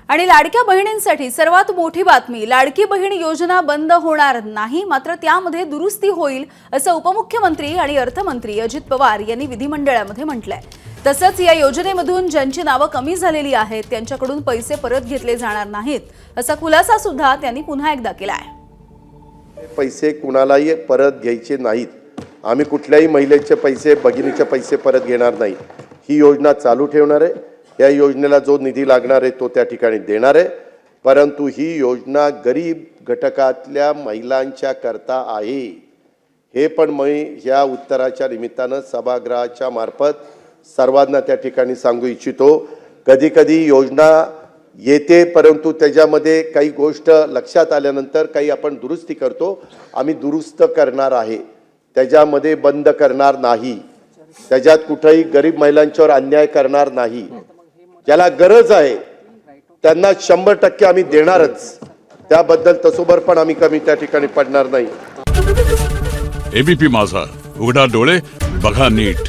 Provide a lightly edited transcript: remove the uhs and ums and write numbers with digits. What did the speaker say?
आणि लाडक्या बहिणींसाठी सर्वात मोठी बातमी, लाडकी बहीण योजना बंद होणार नाही, मात्र त्यामध्ये दुरुस्ती होईल असं उपमुख्यमंत्री आणि अर्थमंत्री अजित पवार यांनी विधिमंडळामध्ये म्हटलंय। तसंच या योजनेमधून ज्यांची नावं कमी झालेली आहेत त्यांच्याकडून पैसे परत घेतले जाणार नाहीत असा खुलासा सुद्धा त्यांनी पुन्हा एकदा केलाय। पैसे कुणालाही परत घ्यायचे नाहीत, आम्ही कुठल्याही महिलेचे पैसे, भगिनीचे पैसे परत घेणार नाही। ही योजना चालू ठेवणार आहे। या योजनेला जो निधी लागणार आहे तो त्या ठिकाणी देणार आहे, परंतु ही योजना गरीब घटकातल्या महिलांच्या करता आहे। हे पण मी या उत्तराच्या निमित्तानं सभागृहाच्या मार्फत सर्वांना त्या ठिकाणी सांगू इच्छितो। कधी कधी योजना येते, परंतु त्याच्यामध्ये काही गोष्ट लक्षात आल्यानंतर काही आपण दुरुस्ती करतो। आम्ही दुरुस्त करणार आहे, त्याच्यामध्ये बंद करणार नाही, त्याच्यात कुठेही गरीब महिलांच्यावर अन्याय करणार नाही। ज्याला गरज आहे त्यांना 100% आम्ही देणारच, त्याबद्दल तसोबर पण आम्ही कमी त्या ठिकाणी पडणार नाही। एबीपी माझा, उघडा डोळे बघा नीट।